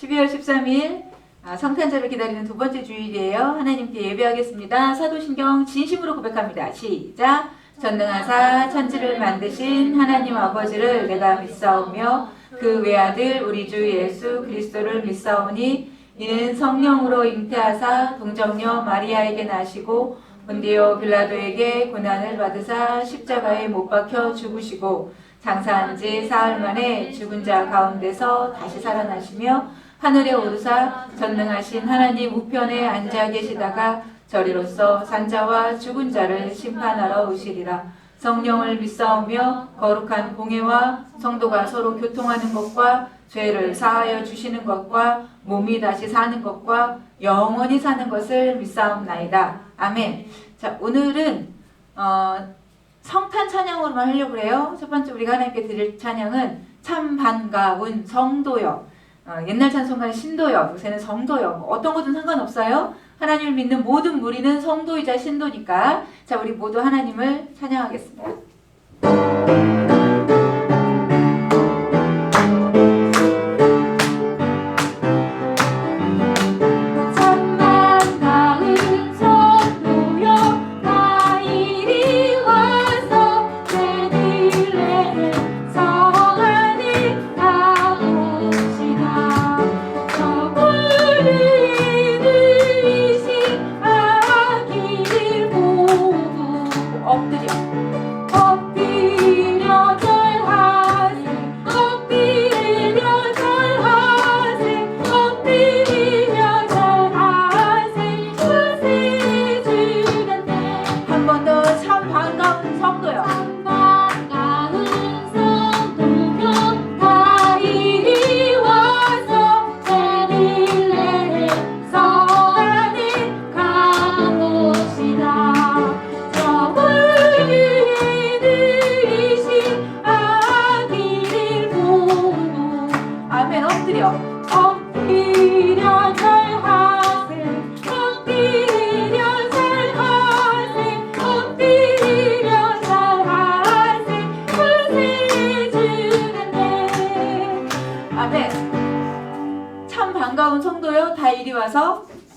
12월 13일 성탄절을 기다리는 두 번째 주일이에요. 하나님께 예배하겠습니다. 사도신경 진심으로 고백합니다. 시작! 전능하사 천지를 만드신 하나님 아버지를 내가 믿사오며 그 외아들 우리 주 예수 그리스도를 믿사오니 이는 성령으로 잉태하사 동정녀 마리아에게 나시고 본디오 빌라도에게 고난을 받으사 십자가에 못 박혀 죽으시고 장사한 지 사흘 만에 죽은 자 가운데서 다시 살아나시며 하늘에 오르사 전능하신 하나님 우편에 앉아 계시다가 저리로서 산자와 죽은 자를 심판하러 오시리라. 성령을 믿사오며 거룩한 공예와 성도가 서로 교통하는 것과 죄를 사하여 주시는 것과 몸이 다시 사는 것과 영원히 사는 것을 믿사옵나이다. 아멘. 자, 오늘은 성탄 찬양으로만 하려고 해요. 첫 번째 우리가 하나님께 드릴 찬양은 참 반가운 성도여. 옛날 찬송가는 신도여, 요새는 성도여. 어떤 것은 상관없어요. 하나님을 믿는 모든 무리는 성도이자 신도니까. 자, 우리 모두 하나님을 찬양하겠습니다.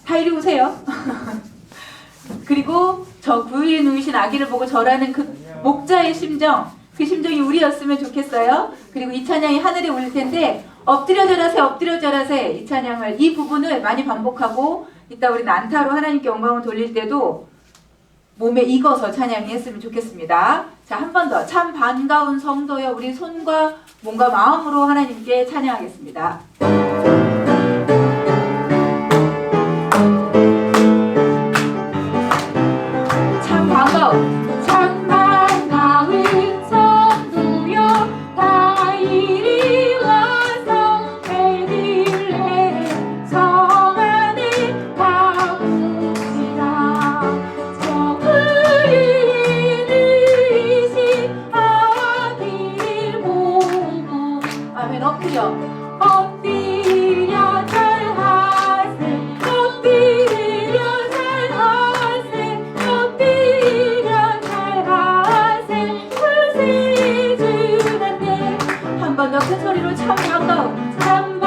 다 이리 오세요. 그리고 저 구유에 누이신 아기를 보고 절하는 그 목자의 심정, 그 심정이 우리였으면 좋겠어요. 그리고 이 찬양이 하늘에 울릴 텐데 엎드려 절하세 엎드려 절하세, 이 찬양을, 이 부분을 많이 반복하고 이따 우리 난타로 하나님께 영광을 돌릴 때도 몸에 익어서 찬양이 했으면 좋겠습니다. 자, 한 번 더. 참 반가운 성도여. 우리 손과 몸과 마음으로 하나님께 찬양하겠습니다. 참 반가운 성도여 다 이리 와서 베들레헴 성 안에 가봅시다. 저 구유에 누이신 아기를 보고. 아멘. 엎드려 절하세 엎드려 절하세 엎드려 절하세 구세주한테. 한 번 더 큰 소리로 참 반가운 성도여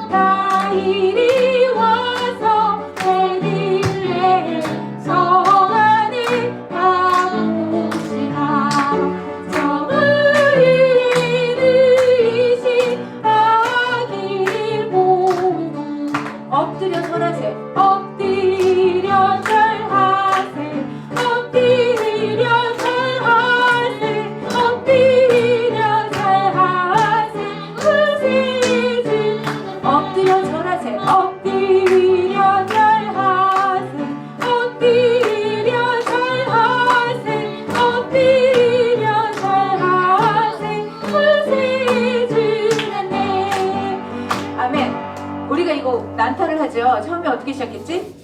다 이리 와서 베들레헴 성 안에 가봅시다. 저 구유에 누이신 아기를 보고. 엎드려 절하세 엎드려 절하세 엎드려 절하세 엎드려 절하세 구세주. 엎드려 절하세 엎드려 절하세 엎드려 절하세 엎드려 절하세 구세주네. 아멘. 우리가 이거 난타를 하죠. 처음에 어떻게 시작했지?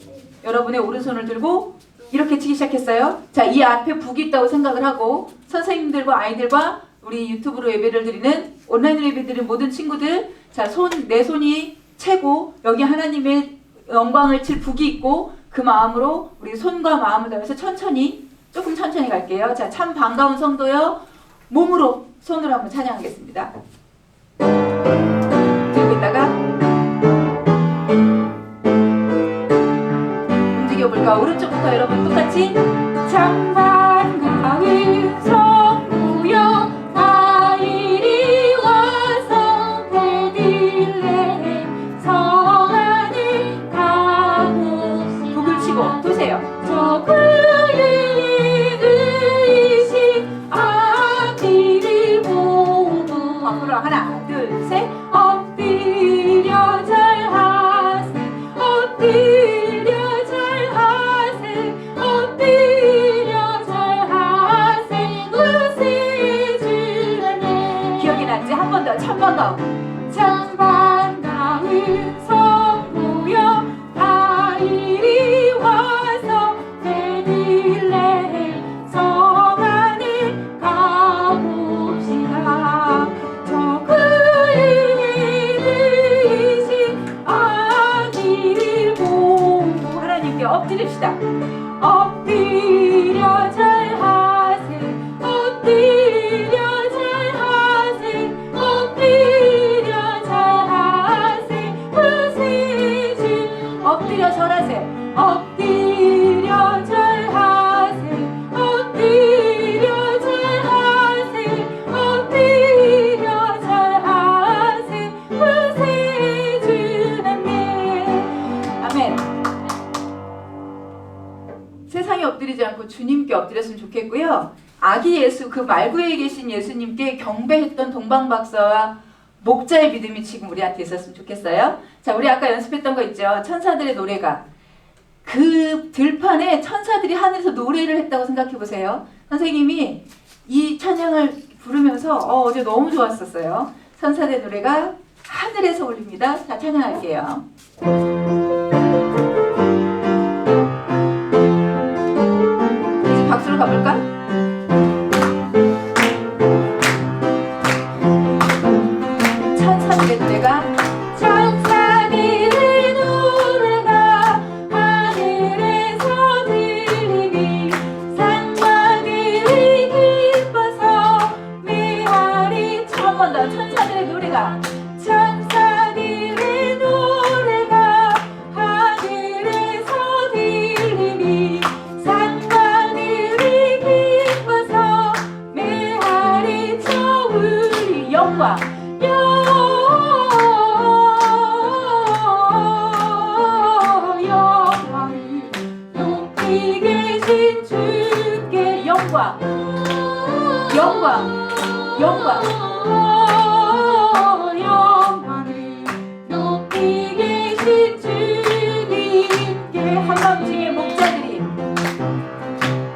여러분의 오른손을 들고 이렇게 치기 시작했어요. 자, 이 앞에 북이 있다고 생각을 하고 선생님들과 아이들과 우리 유튜브로 예배를 드리는 온라인으로 예배 드리는 모든 친구들, 자, 내 손이 채고 여기 하나님의 영광을 칠 북이 있고 그 마음으로 우리 손과 마음을 다해서 조금 천천히 갈게요. 자, 참 반가운 성도여 몸으로 손으로 한번 찬양하겠습니다. 들고 있다가 움직여볼까? 오른쪽부터 여러분 똑같이 장반 가을 성부여 다 이리 와서 베들레헴 성 안에 가고 북을 치고 도세요. 저 그의 의식 아기를 보고 앞으로 하나 둘 셋 엎드려 잘하세 엎드려 잘하세 엎드려 잘하세 우세 주라네. 기억이 났지? 한 번 더 찬반가운 찬반가운 성부여 다 이리 와서 베들레헴 성 안에 가봅시다. 저 그의 의식 아기를 보고 하나님께 엎드립시다. 엎드려 잘하세 엎드려 잘하세 엎드려 잘하세 구세주 엎드려 절하세 엎드려 잘하세 엎드려 잘하세 엎드려 잘하세 구세주 남네. 아멘. 세상에 엎드리지 않고 주님께 엎드렸으면 좋겠고요. 아기 예수 그 말구에 계신 예수님께 경배했던 동방박사와 목자의 믿음이 지금 우리한테 있었으면 좋겠어요. 자, 우리 아까 연습했던 거 있죠? 천사들의 노래가. 그 들판에 천사들이 하늘에서 노래를 했다고 생각해 보세요. 선생님이 이 찬양을 부르면서 어제 너무 좋았었어요. 천사들의 노래가 하늘에서 울립니다. 자, 찬양할게요. 이제 박수로 가볼까? 천사들의 노래가 천사들의 노래가 하늘에서 들리니 산마들이 기뻐서 메아리 한 번 더 천사들의 노래가 천사들의 노래가 하늘에서 들리니 산마들이 기뻐서 메아리 쳐 울리 영광 영광을 높이 계신 주께 영광 영광 영광 영광을 높이 계신 주님께 한밤중에 목자들이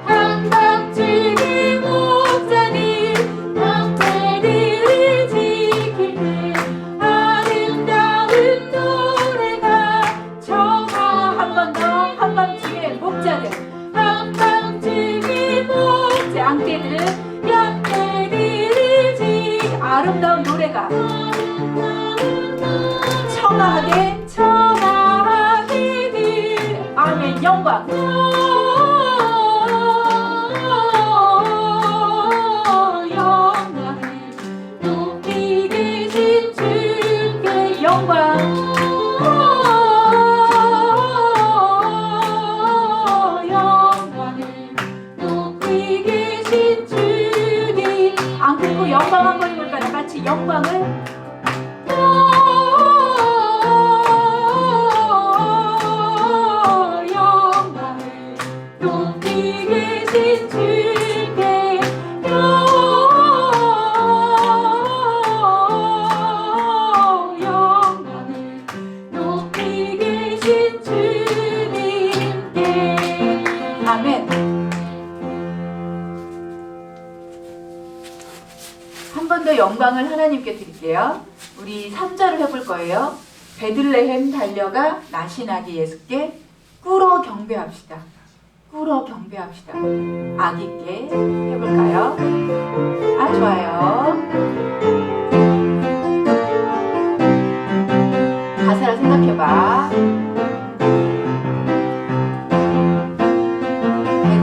한밤중에 목자들이 방패들을 지킬 때 아름다운 노래가 청하 한 번 더 한밤중에 목자들 한밤중에 목자 양떼들을 지킬 아름다운 노래가 청하게 청하게 들 아멘 영광 영광을 높이 계신 주께 영광 영광을 높이 계신 주님 안 끊고 영광 한 번 해볼까요? 같이 영광을 영광을 높이 계신 주께 영광을 높이 계신 주님께 아멘. 한 번 더 영광을 하나님께 드릴게요. 우리 3절을 해볼 거예요. 베들레헴 달려가 나신아기 예수께 꿇어 경배합시다. 꿇어 경배합시다. 아기께 해볼까요? 아 좋아요. 가사를 생각해봐.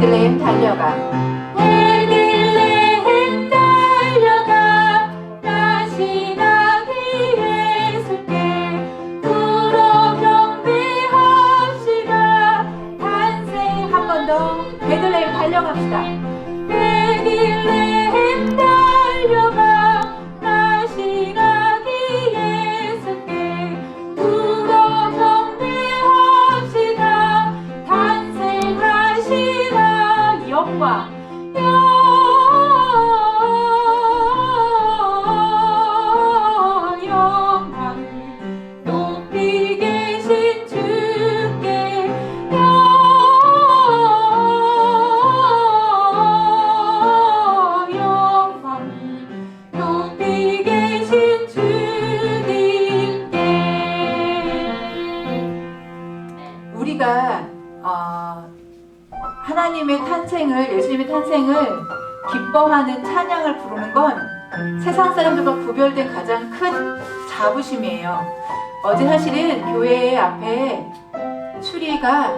베들레헴 달려가 베들레헴 달려가 나신아기 예수님의 탄생을 기뻐하는 찬양을 부르는 건 세상 사람들과 구별된 가장 큰 자부심이에요. 어제 사실은 교회 앞에 수리가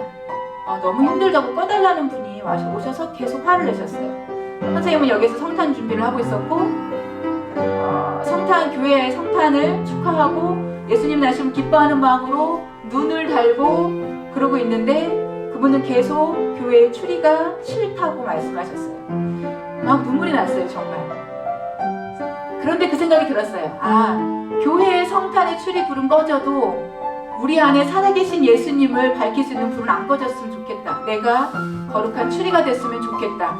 너무 힘들다고 꺼달라는 분이 오셔서 계속 화를 내셨어요. 선생님은 여기서 성탄 준비를 하고 있었고 교회의 성탄을 축하하고 예수님 나심을 기뻐하는 마음으로 눈을 달고 그러고 있는데 그분은 계속 교회의 추리가 싫다고 말씀하셨어요. 막 눈물이 났어요, 정말. 그런데 그 생각이 들었어요. 교회의 성탄의 추리 불은 꺼져도 우리 안에 살아계신 예수님을 밝힐 수 있는 불은 안 꺼졌으면 좋겠다. 내가 거룩한 추리가 됐으면 좋겠다.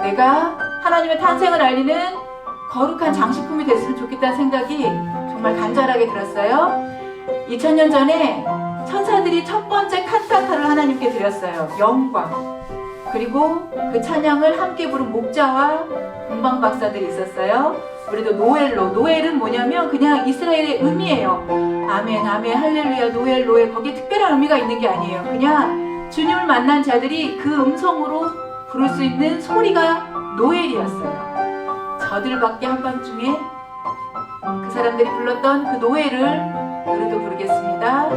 내가 하나님의 탄생을 알리는 거룩한 장식품이 됐으면 좋겠다는 생각이 정말 간절하게 들었어요. 2000년 전에 천사들이 첫 번째 칸타타를 하나님께 드렸어요. 영광. 그리고 그 찬양을 함께 부른 목자와 동방 박사들이 있었어요. 우리도 노엘은 뭐냐면 그냥 이스라엘의 의미예요. 아멘, 아멘, 할렐루야, 노엘. 거기에 특별한 의미가 있는 게 아니에요. 그냥 주님을 만난 자들이 그 음성으로 부를 수 있는 소리가 노엘이었어요. 저들밖에 한밤중에 그 사람들이 불렀던 그 노엘을 우리도 부르겠습니다.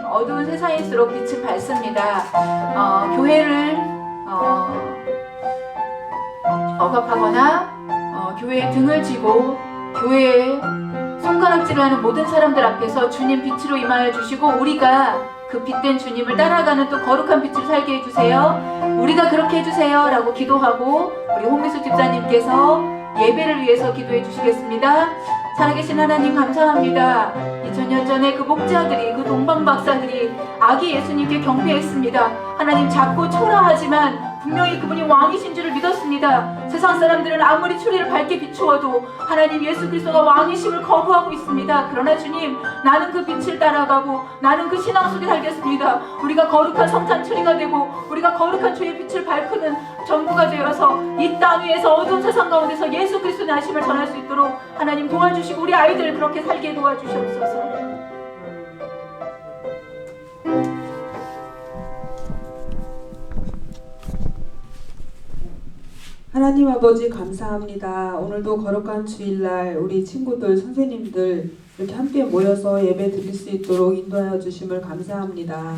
어두운 세상일수록 빛은 밝습니다. 교회를 억압하거나 교회에 등을 지고 교회에 손가락질하는 모든 사람들 앞에서 주님 빛으로 임하여 주시고 우리가 그 빛된 주님을 따라가는 또 거룩한 빛을 살게 해주세요. 우리가 그렇게 해주세요 라고 기도하고 우리 홍미수 집사님께서 예배를 위해서 기도해 주시겠습니다. 살아계신 하나님 감사합니다. 2000년 전에 그 목자들이 그 동방 박사들이 아기 예수님께 경배했습니다. 하나님 작고 초라하지만 분명히 그분이 왕이신 줄을 믿었습니다. 세상 사람들은 아무리 추리를 밝게 비추어도 하나님 예수 그리스도가 왕이심을 거부하고 있습니다. 그러나 주님, 나는 그 빛을 따라가고 나는 그 신앙 속에 살겠습니다. 우리가 거룩한 성탄 추리가 되고 우리가 거룩한 주의 빛을 밝히는 전부가 되어서 이 땅 위에서 어두운 세상 가운데서 예수 그리스도의 나심을 전할 수 있도록 하나님 도와주시고 우리 아이들을 그렇게 살게 도와주시옵소서. 하나님 아버지 감사합니다. 오늘도 거룩한 주일날 우리 친구들, 선생님들 이렇게 함께 모여서 예배 드릴 수 있도록 인도하여 주심을 감사합니다.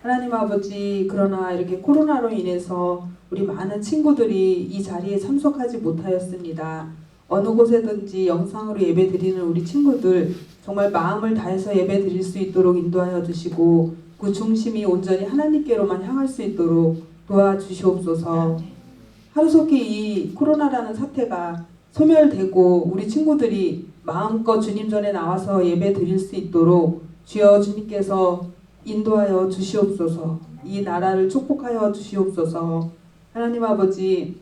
하나님 아버지, 그러나 이렇게 코로나로 인해서 우리 많은 친구들이 이 자리에 참석하지 못하였습니다. 어느 곳에든지 영상으로 예배 드리는 우리 친구들 정말 마음을 다해서 예배 드릴 수 있도록 인도하여 주시고 그 중심이 온전히 하나님께로만 향할 수 있도록 도와주시옵소서. 하루속히 이 코로나라는 사태가 소멸되고 우리 친구들이 마음껏 주님 전에 나와서 예배 드릴 수 있도록 주여 주님께서 인도하여 주시옵소서. 이 나라를 축복하여 주시옵소서. 하나님 아버지,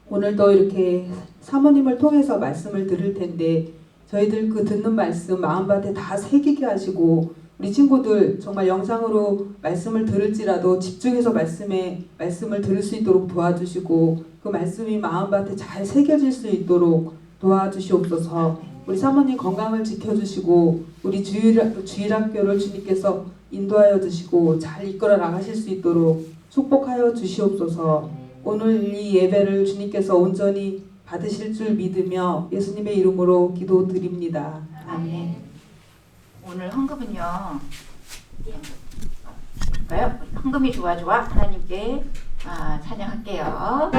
오늘도 이렇게 사모님을 통해서 말씀을 들을 텐데 저희들 그 듣는 말씀 마음밭에 다 새기게 하시고 우리 친구들 정말 영상으로 말씀을 들을지라도 집중해서 말씀을 들을 수 있도록 도와주시고 그 말씀이 마음밭에 잘 새겨질 수 있도록 도와주시옵소서. 우리 사모님 건강을 지켜주시고 우리 주일학교를 주님께서 인도하여 주시고 잘 이끌어 나가실 수 있도록 축복하여 주시옵소서. 오늘 이 예배를 주님께서 온전히 받으실 줄 믿으며 예수님의 이름으로 기도드립니다. 아멘. 오늘 헌금은요, 헌금이 좋아 하나님께 찬양할게요.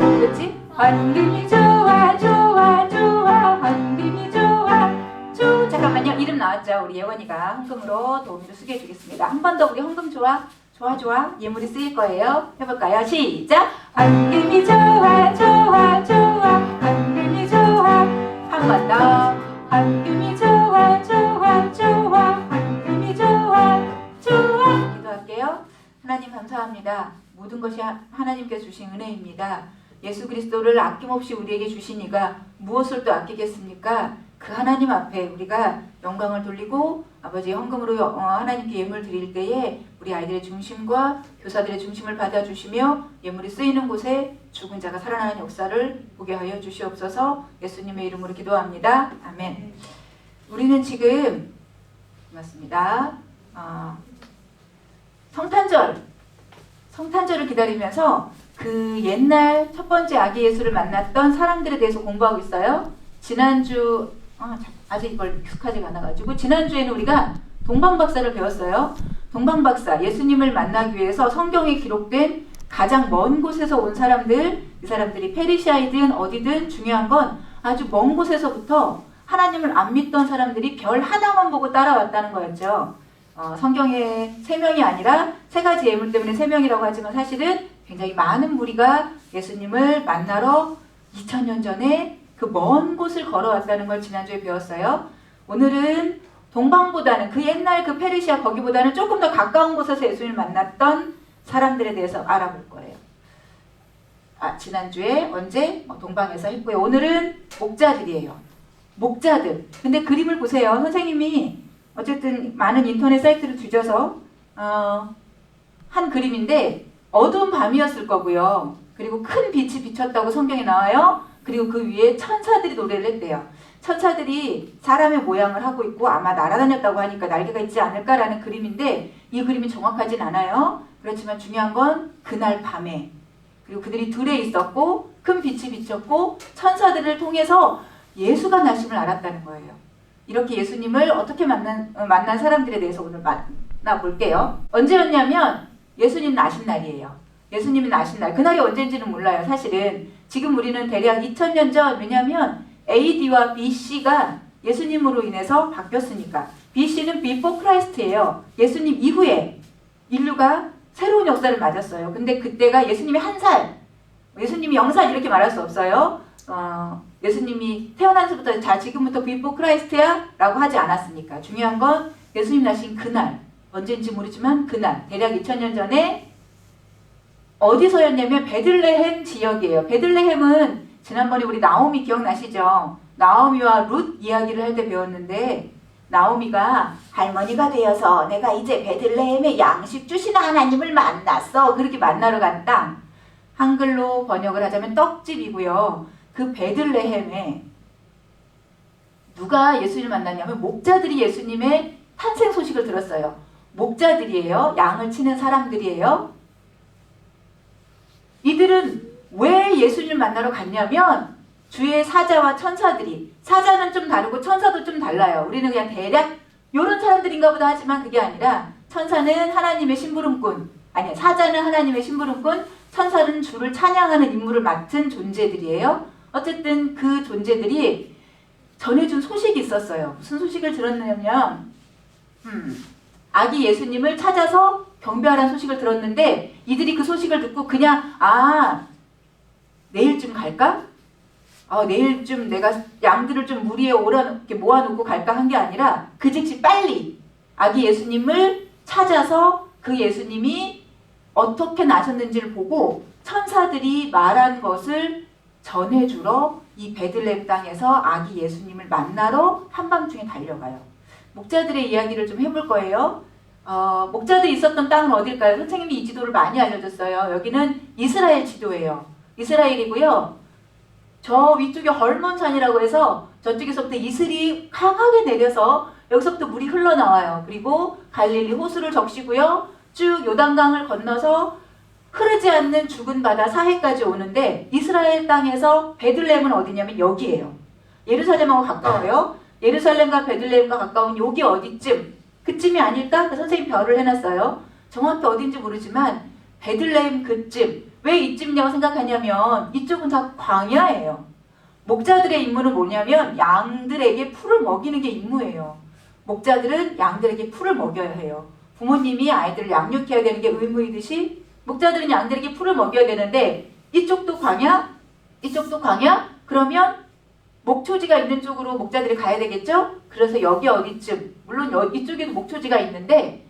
그렇지? 헌금이 좋아 헌금이 좋아 잠깐만요, 이름 나왔죠? 우리 예원이가 헌금으로 도우미를 쓰게 해주겠습니다. 한 번 더 우리 헌금 좋아 예물이 쓰일 거예요. 해볼까요? 시작! 헌금이 좋아 헌금이 좋아 한 번 더 헌금이 좋아 헌금이 좋아 기도할게요. 하나님 감사합니다. 모든 것이 하나님께 주신 은혜입니다. 예수 그리스도를 아낌없이 우리에게 주시니가 무엇을 또 아끼겠습니까? 그 하나님 앞에 우리가 영광을 돌리고 아버지 헌금으로 하나님께 예물 드릴 때에 우리 아이들의 중심과 교사들의 중심을 받아주시며 예물이 쓰이는 곳에 죽은 자가 살아나는 역사를 보게 하여 주시옵소서. 예수님의 이름으로 기도합니다. 아멘. 우리는 지금 맞습니다. 성탄절을 기다리면서 그 옛날 첫 번째 아기 예수를 만났던 사람들에 대해서 공부하고 있어요. 지난주 아직 이걸 익숙하지가 않아가지고 지난주에는 우리가 동방박사를 배웠어요. 동방박사, 예수님을 만나기 위해서 성경에 기록된 가장 먼 곳에서 온 사람들, 이 사람들이 페르시아이든 어디든 중요한 건 아주 먼 곳에서부터 하나님을 안 믿던 사람들이 별 하나만 보고 따라왔다는 거였죠. 성경에 3명이 아니라 3가지 예물 때문에 3명이라고 하지만 사실은 굉장히 많은 무리가 예수님을 만나러 2000년 전에 그 먼 곳을 걸어왔다는 걸 지난주에 배웠어요. 오늘은 동방보다는 그 옛날 그 페르시아 거기보다는 조금 더 가까운 곳에서 예수님을 만났던 사람들에 대해서 알아볼 거예요. 지난주에 언제? 동방에서 했고요. 오늘은 목자들이에요. 목자들. 근데 그림을 보세요. 선생님이 어쨌든 많은 인터넷 사이트를 뒤져서 한 그림인데 어두운 밤이었을 거고요. 그리고 큰 빛이 비쳤다고 성경에 나와요. 그리고 그 위에 천사들이 노래를 했대요. 천사들이 사람의 모양을 하고 있고 아마 날아다녔다고 하니까 날개가 있지 않을까라는 그림인데 이 그림이 정확하진 않아요. 그렇지만 중요한 건 그날 밤에 그리고 그들이 들에 있었고 큰 빛이 비쳤고 천사들을 통해서 예수가 나심을 알았다는 거예요. 이렇게 예수님을 어떻게 만난 사람들에 대해서 오늘 만나볼게요. 언제였냐면 예수님 나신 날이에요. 예수님이 나신 날. 그날이 언제인지는 몰라요. 사실은 지금 우리는 대략 2000년 전, 왜냐하면 AD와 BC가 예수님으로 인해서 바뀌었으니까. BC는 Before Christ예요. 예수님 이후에 인류가 새로운 역사를 맞았어요. 근데 그때가 예수님이 1살, 예수님이 0살 이렇게 말할 수 없어요. 예수님이 태어나서부터 자 지금부터 Before Christ야? 라고 하지 않았으니까. 중요한 건 예수님 나신 그날, 언제인지 모르지만 그날 대략 2000년 전에 어디서였냐면 베들레헴 지역이에요. 베들레헴은 지난번에 우리 나오미 기억나시죠? 나오미와 룻 이야기를 할 때 배웠는데 나오미가 할머니가 되어서 내가 이제 베들레헴에 양식 주시는 하나님을 만났어. 그렇게 만나러 간 땅. 한글로 번역을 하자면 떡집이고요. 그 베들레헴에 누가 예수님을 만났냐면 목자들이 예수님의 탄생 소식을 들었어요. 목자들이에요. 양을 치는 사람들이에요. 이들은 왜 예수님을 만나러 갔냐면 주의 사자와 천사들이, 사자는 좀 다르고 천사도 좀 달라요. 우리는 그냥 대략 이런 사람들인가 보다 하지만 그게 아니라 천사는 하나님의 심부름꾼, 아니 사자는 하나님의 심부름꾼, 천사는 주를 찬양하는 임무를 맡은 존재들이에요. 어쨌든 그 존재들이 전해준 소식이 있었어요. 무슨 소식을 들었냐면 아기 예수님을 찾아서 경배하라는 소식을 들었는데 이들이 그 소식을 듣고 그냥 내일쯤 갈까? 내일쯤 내가 양들을 좀 무리에 이렇게 모아놓고 갈까 한 게 아니라 그 즉시 빨리 아기 예수님을 찾아서 그 예수님이 어떻게 나셨는지를 보고 천사들이 말한 것을 전해주러 이 베들레헴 땅에서 아기 예수님을 만나러 한밤중에 달려가요. 목자들의 이야기를 좀 해볼 거예요. 목자들이 있었던 땅은 어딜까요? 선생님이 이 지도를 많이 알려줬어요. 여기는 이스라엘 지도예요. 이스라엘이고요. 저 위쪽에 헐몬산이라고 해서 저쪽에서부터 이슬이 강하게 내려서 여기서부터 물이 흘러나와요. 그리고 갈릴리 호수를 적시고요. 쭉 요단강을 건너서 흐르지 않는 죽은 바다 사해까지 오는데 이스라엘 땅에서 베들레헴은 어디냐면 여기예요. 예루살렘하고 가까워요. 예루살렘과 베들레헴과 가까운 여기 어디쯤? 그쯤이 아닐까? 선생님 별을 해놨어요. 정확히 어딘지 모르지만 베들레헴 그쯤. 왜 이쯤이냐고 생각하냐면 이쪽은 다 광야예요. 목자들의 임무는 뭐냐면 양들에게 풀을 먹이는 게 임무예요. 목자들은 양들에게 풀을 먹여야 해요. 부모님이 아이들을 양육해야 되는 게 의무이듯이 목자들은 양들에게 풀을 먹여야 되는데 이쪽도 광야? 이쪽도 광야? 그러면 목초지가 있는 쪽으로 목자들이 가야 되겠죠? 그래서 여기 어디쯤, 물론 이쪽에도 목초지가 있는데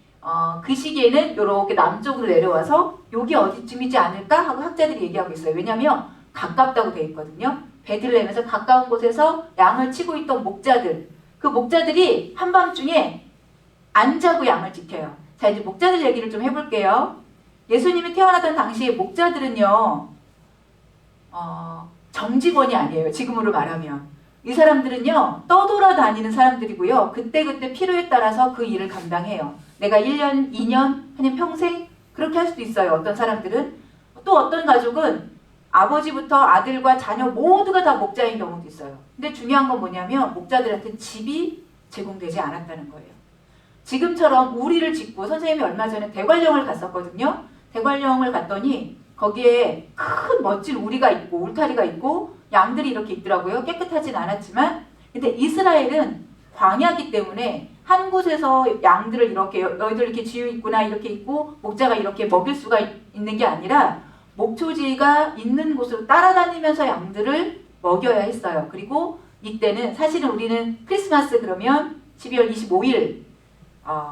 그 시기에는 이렇게 남쪽으로 내려와서 여기 어디쯤이지 않을까 하고 학자들이 얘기하고 있어요. 왜냐하면 가깝다고 되어 있거든요. 베들레헴에서 가까운 곳에서 양을 치고 있던 목자들, 그 목자들이 한밤중에 안 자고 양을 지켜요. 자, 이제 목자들 얘기를 좀 해볼게요. 예수님이 태어나던 당시에 목자들은요 정직원이 아니에요. 지금으로 말하면 이 사람들은요 떠돌아다니는 사람들이고요. 그때그때 필요에 따라서 그 일을 감당해요. 내가 1년, 2년, 아니면 평생 그렇게 할 수도 있어요. 어떤 사람들은. 또 어떤 가족은 아버지부터 아들과 자녀 모두가 다 목자인 경우도 있어요. 근데 중요한 건 뭐냐면 목자들한테는 집이 제공되지 않았다는 거예요. 지금처럼 우리를 짓고 선생님이 얼마 전에 대관령을 갔었거든요. 대관령을 갔더니 거기에 큰 멋진 우리가 있고 울타리가 있고 양들이 이렇게 있더라고요. 깨끗하진 않았지만 근데 이스라엘은 광야기 때문에 한 곳에서 양들을 이렇게 너희들 이렇게 지유 있구나 이렇게 있고 목자가 이렇게 먹일 수가 있는 게 아니라 목초지가 있는 곳으로 따라다니면서 양들을 먹여야 했어요. 그리고 이때는 사실은 우리는 크리스마스 그러면 12월 25일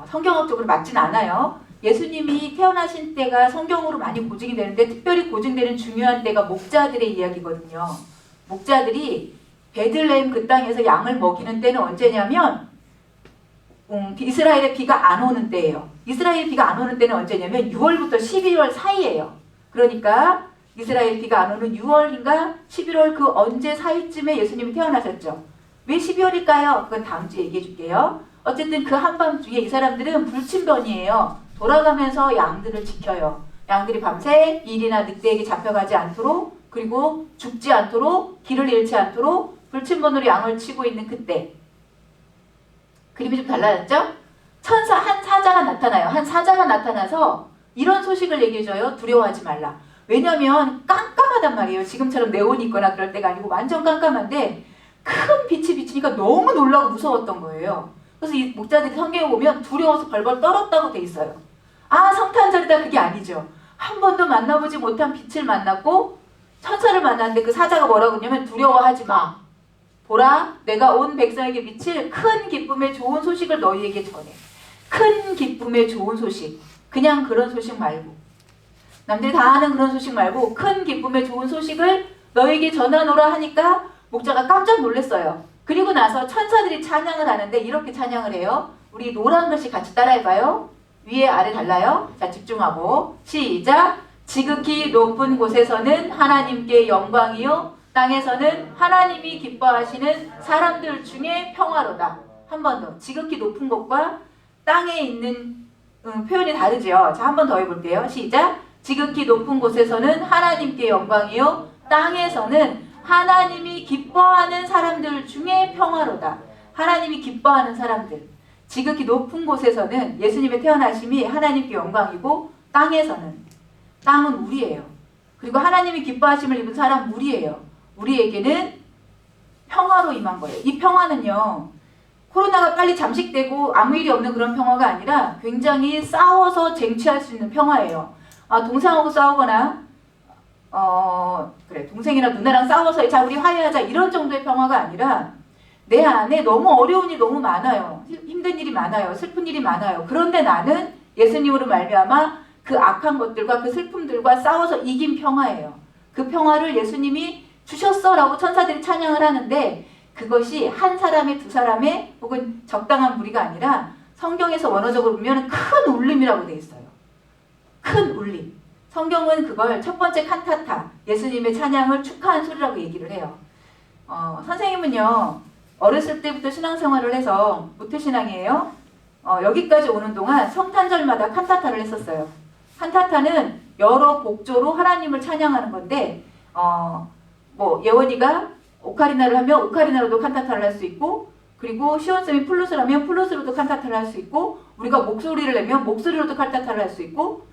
성경학적으로 맞진 않아요. 예수님이 태어나신 때가 성경으로 많이 고증이 되는데 특별히 고증되는 중요한 때가 목자들의 이야기거든요. 목자들이 베들레헴 그 땅에서 양을 먹이는 때는 언제냐면 이스라엘에 비가 안 오는 때예요. 이스라엘 비가 안 오는 때는 언제냐면 6월부터 12월 사이예요. 그러니까 이스라엘 비가 안 오는 6월인가 11월 그 언제 사이쯤에 예수님이 태어나셨죠. 왜 12월일까요? 그건 다음 주에 얘기해 줄게요. 어쨌든 그 한밤중에 이 사람들은 불침번이에요. 돌아가면서 양들을 지켜요. 양들이 밤새 일이나 늑대에게 잡혀가지 않도록 그리고 죽지 않도록 길을 잃지 않도록 불침번으로 양을 치고 있는 그때 그림이 좀 달라졌죠? 한 사자가 나타나요. 한 사자가 나타나서 이런 소식을 얘기해줘요. 두려워하지 말라. 왜냐면 깜깜하단 말이에요. 지금처럼 네온이 있거나 그럴 때가 아니고 완전 깜깜한데 큰 빛이 비치니까 너무 놀라고 무서웠던 거예요. 그래서 이 목자들이 성경에 보면 두려워서 벌벌 떨었다고 돼 있어요. 성탄절이다 그게 아니죠. 한 번도 만나보지 못한 빛을 만났고 천사를 만났는데 그 사자가 뭐라고 했냐면 두려워하지 마. 보라 내가 온 백성에게 미칠 큰 기쁨의 좋은 소식을 너희에게 전해. 큰 기쁨의 좋은 소식, 그냥 그런 소식 말고, 남들이 다 아는 그런 소식 말고 큰 기쁨의 좋은 소식을 너에게 전하노라 하니까 목자가 깜짝 놀랐어요. 그리고 나서 천사들이 찬양을 하는데 이렇게 찬양을 해요. 우리 노란 글씨 같이 따라해봐요. 위에 아래 달라요. 자, 집중하고 시작. 지극히 높은 곳에서는 하나님께 영광이요, 땅에서는 하나님이 기뻐하시는 사람들 중에 평화로다. 한 번 더. 지극히 높은 곳과 땅에 있는 표현이 다르죠. 자, 한 번 더 해볼게요. 시작. 지극히 높은 곳에서는 하나님께 영광이요, 땅에서는 하나님이 기뻐하는 사람들 중에 평화로다. 하나님이 기뻐하는 사람들. 지극히 높은 곳에서는 예수님의 태어나심이 하나님께 영광이고, 땅은 우리예요. 그리고 하나님이 기뻐하심을 입은 사람 우리예요. 우리에게는 평화로 임한 거예요. 이 평화는요, 코로나가 빨리 잠식되고 아무 일이 없는 그런 평화가 아니라 굉장히 싸워서 쟁취할 수 있는 평화예요. 동생하고 싸우거나 동생이나 누나랑 싸워서 자 우리 화해하자 이런 정도의 평화가 아니라 내 안에 너무 어려운 일이 너무 많아요. 힘든 일이 많아요. 슬픈 일이 많아요. 그런데 나는 예수님으로 말미암아 그 악한 것들과 그 슬픔들과 싸워서 이긴 평화예요. 그 평화를 예수님이 주셨어라고 천사들이 찬양을 하는데, 그것이 한 사람의, 두 사람의 혹은 적당한 무리가 아니라 성경에서 원어적으로 보면 큰 울림이라고 되어 있어요. 큰 울림. 성경은 그걸 첫 번째 칸타타, 예수님의 찬양을 축하한 소리라고 얘기를 해요. 선생님은요, 어렸을 때부터 신앙생활을 해서 모태신앙이에요. 여기까지 오는 동안 성탄절마다 칸타타를 했었어요. 칸타타는 여러 곡조로 하나님을 찬양하는 건데, 예원이가 오카리나를 하면 오카리나로도 칸타타를 할 수 있고, 그리고 시온쌤이 플룻을 하면 플룻으로도 칸타타를 할 수 있고, 우리가 목소리를 내면 목소리로도 칸타타를 할 수 있고,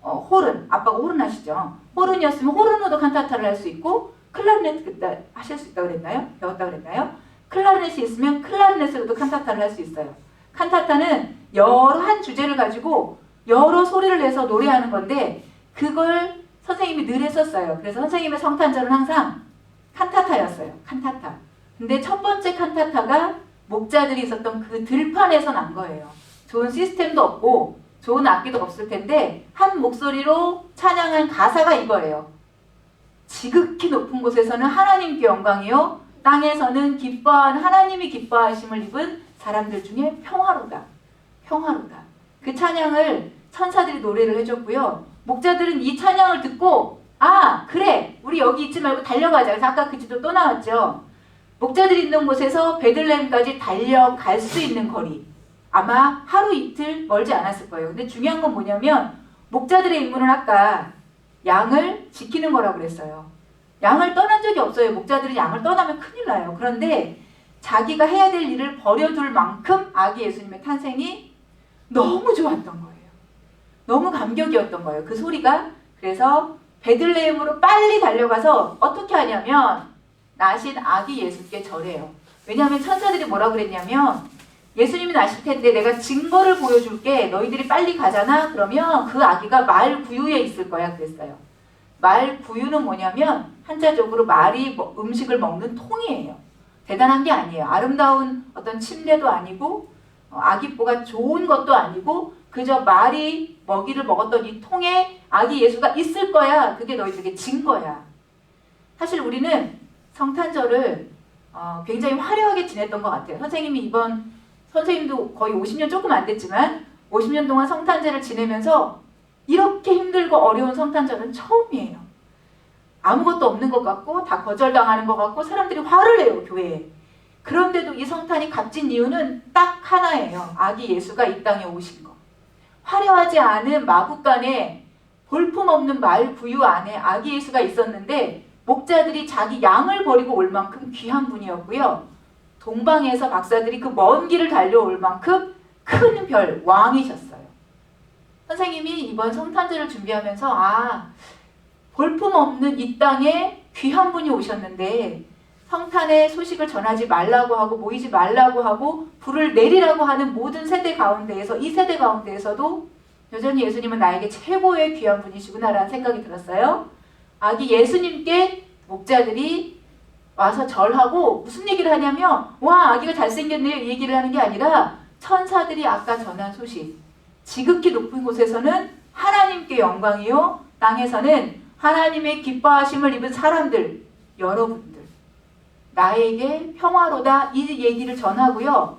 호른, 아빠가 호른 하시죠? 호른이었으면 호른으로도 칸타타를 할 수 있고, 클라리넷 그때 하실 수 있다고 그랬나요? 배웠다고 그랬나요? 클라리넷이 있으면 클라리넷으로도 칸타타를 할 수 있어요. 칸타타는 여러 한 주제를 가지고 여러 소리를 내서 노래하는 건데, 그걸 선생님이 늘 했었어요. 그래서 선생님의 성탄절은 항상 칸타타였어요. 칸타타. 근데 첫 번째 칸타타가 목자들이 있었던 그 들판에서 난 거예요. 좋은 시스템도 없고 좋은 악기도 없을 텐데 한 목소리로 찬양한 가사가 이거예요. 지극히 높은 곳에서는 하나님께 영광이요, 땅에서는 하나님이 기뻐하심을 입은 사람들 중에 평화로다. 평화로다. 그 찬양을 천사들이 노래를 해줬고요. 목자들은 이 찬양을 듣고 그래, 우리 여기 있지 말고 달려가자. 그래서 아까 그 지도 또 나왔죠. 목자들이 있는 곳에서 베들레헴까지 달려갈 수 있는 거리, 아마 하루 이틀 멀지 않았을 거예요. 근데 중요한 건 뭐냐면, 목자들의 임무는 아까 양을 지키는 거라고 그랬어요. 양을 떠난 적이 없어요. 목자들은 양을 떠나면 큰일 나요. 그런데 자기가 해야 될 일을 버려둘 만큼 아기 예수님의 탄생이 너무 좋았던 거예요. 너무 감격이었던 거예요. 그 소리가. 그래서 베들레헴으로 빨리 달려가서 어떻게 하냐면 나신 아기 예수께 절해요. 왜냐하면 천사들이 뭐라고 그랬냐면, 예수님이 나실 텐데 내가 증거를 보여줄게. 너희들이 빨리 가잖아. 그러면 그 아기가 말 구유에 있을 거야. 그랬어요. 말 구유는 뭐냐면 한자적으로 말이 음식을 먹는 통이에요. 대단한 게 아니에요. 아름다운 어떤 침대도 아니고 아기뽀가 좋은 것도 아니고 그저 말이 먹이를 먹었던 이 통에 아기 예수가 있을 거야. 그게 너희들에게 증거야. 사실 우리는 성탄절을 굉장히 화려하게 지냈던 것 같아요. 선생님도 거의 50년 조금 안 됐지만 50년 동안 성탄절을 지내면서 이렇게 힘들고 어려운 성탄절은 처음이에요. 아무것도 없는 것 같고 다 거절당하는 것 같고 사람들이 화를 내요, 교회에. 그런데도 이 성탄이 값진 이유는 딱 하나예요. 아기 예수가 이 땅에 오신 거. 화려하지 않은 마구간에 볼품없는 말 구유 안에 아기 예수가 있었는데, 목자들이 자기 양을 버리고 올 만큼 귀한 분이었고요. 동방에서 박사들이 그 먼 길을 달려올 만큼 큰 별, 왕이셨어요. 선생님이 이번 성탄절을 준비하면서 볼품없는 이 땅에 귀한 분이 오셨는데 성탄의 소식을 전하지 말라고 하고 모이지 말라고 하고 불을 내리라고 하는 모든 세대 가운데에서, 이 세대 가운데에서도 여전히 예수님은 나에게 최고의 귀한 분이시구나라는 생각이 들었어요. 아기 예수님께 목자들이 와서 절하고 무슨 얘기를 하냐면, 와, 아기가 잘생겼네요, 이 얘기를 하는 게 아니라 천사들이 아까 전한 소식, 지극히 높은 곳에서는 하나님께 영광이요, 땅에서는 하나님의 기뻐하심을 입은 사람들, 여러분들, 나에게 평화로다, 이 얘기를 전하고요.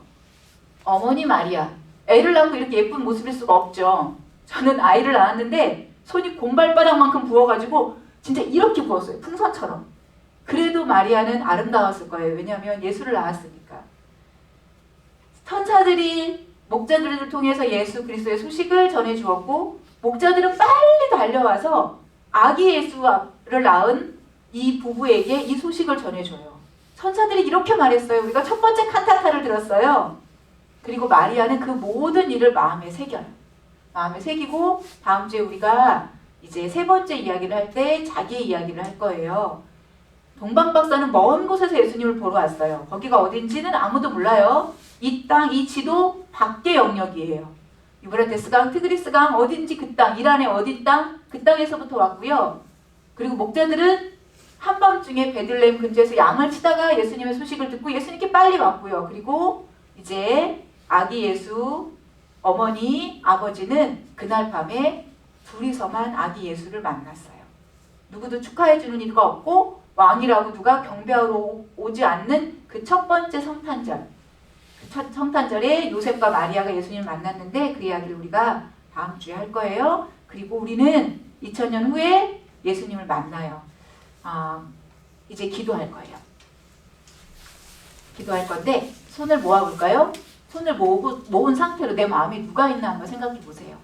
어머니 마리아, 애를 낳고 이렇게 예쁜 모습일 수가 없죠. 저는 아이를 낳았는데 손이 곰발바닥만큼 부어가지고 진짜 이렇게 부었어요. 풍선처럼. 그래도 마리아는 아름다웠을 거예요. 왜냐하면 예수를 낳았으니까. 천사들이 목자들을 통해서 예수 그리스도의 소식을 전해주었고, 목자들은 빨리 달려와서 아기 예수를 낳은 이 부부에게 이 소식을 전해줘요. 천사들이 이렇게 말했어요. 우리가 첫 번째 칸타타를 들었어요. 그리고 마리아는 그 모든 일을 마음에 새겨요. 마음에 새기고 다음 주에 우리가 이제 세 번째 이야기를 할 때 자기의 이야기를 할 거예요. 동방 박사는 먼 곳에서 예수님을 보러 왔어요. 거기가 어딘지는 아무도 몰라요. 이 땅, 이 지도 밖의 영역이에요. 유브라테스강, 티그리스강, 어딘지 그 땅, 이란의 어디 땅, 그 땅에서부터 왔고요. 그리고 목자들은 한밤중에 베들레헴 근처에서 양을 치다가 예수님의 소식을 듣고 예수님께 빨리 왔고요. 그리고 이제 아기 예수 어머니, 아버지는 그날 밤에 둘이서만 아기 예수를 만났어요. 누구도 축하해주는 이가 없고 왕이라고 누가 경배하러 오지 않는 그 첫 번째 성탄절. 그 첫 성탄절에 요셉과 마리아가 예수님을 만났는데 그 이야기를 우리가 다음 주에 할 거예요. 그리고 우리는 2000년 후에 예수님을 만나요. 이제 기도할 거예요. 기도할 건데 손을 모아볼까요? 손을 모은 상태로 내 마음에 누가 있나 한번 생각해 보세요.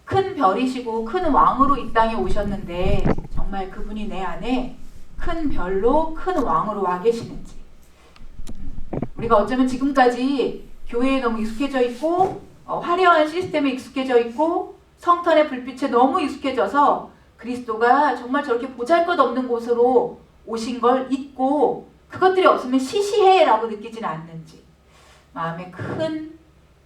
큰 별이시고 큰 왕으로 이 땅에 오셨는데 정말 그분이 내 안에 큰 별로 큰 왕으로 와 계시는지. 우리가 어쩌면 지금까지 교회에 너무 익숙해져 있고 화려한 시스템에 익숙해져 있고 성탄의 불빛에 너무 익숙해져서 그리스도가 정말 저렇게 보잘것없는 곳으로 오신 걸 잊고 그것들이 없으면 시시해라고 느끼지는 않는지. 마음에 큰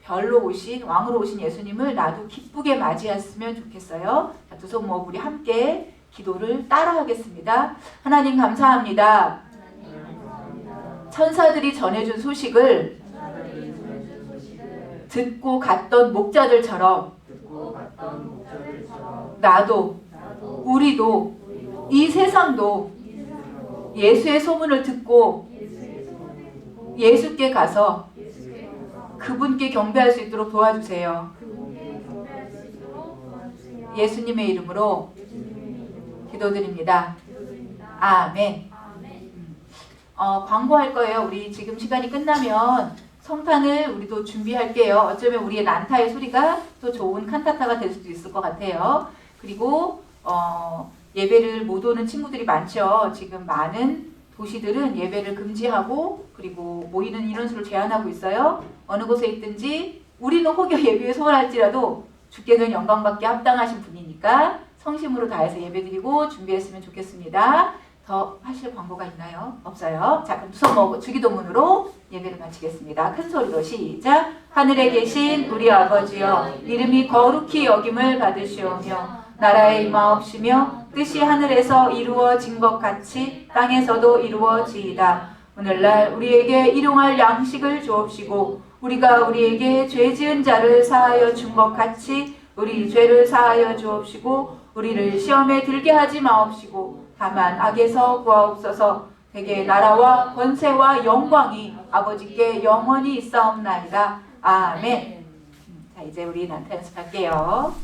별로 오신 왕으로 오신 예수님을 나도 기쁘게 맞이했으면 좋겠어요. 두 손 모아 우리 함께 기도를 따라하겠습니다. 하나님 감사합니다. 천사들이 전해준 소식을 듣고 갔던 목자들처럼 나도 우리도 이 세상도 예수의 소문을 듣고 예수께 가서 그분께 경배할 수 있도록 도와주세요. 예수님의 이름으로 기도드립니다. 아멘. 광고할 거예요. 우리 지금 시간이 끝나면 성탄을 우리도 준비할게요. 어쩌면 우리의 난타의 소리가 또 좋은 칸타타가 될 수도 있을 것 같아요. 그리고 예배를 못 오는 친구들이 많죠. 지금 많은 도시들은 예배를 금지하고 그리고 모이는 인원수를 제한하고 있어요. 어느 곳에 있든지 우리는 혹여 예배에 소홀할지라도 주께는 영광받게 합당하신 분이니까 성심으로 다해서 예배드리고 준비했으면 좋겠습니다. 더 하실 광고가 있나요? 없어요. 자, 그럼 두손 모으고 주기도문으로 예배를 마치겠습니다. 큰 소리로 시작. 하늘에 계신 우리 아버지여, 이름이 거룩히 여김을 받으시오며 나라의 임하옵시며 뜻이 하늘에서 이루어진 것 같이 땅에서도 이루어지이다. 오늘날 우리에게 일용할 양식을 주옵시고 우리가 우리에게 죄 지은 자를 사하여 준 것 같이 우리 죄를 사하여 주옵시고 우리를 시험에 들게 하지 마옵시고 다만 악에서 구하옵소서. 대개 나라와 권세와 영광이 아버지께 영원히 있사옵나이다. 아멘. 자, 이제 우리 난타 연습할게요.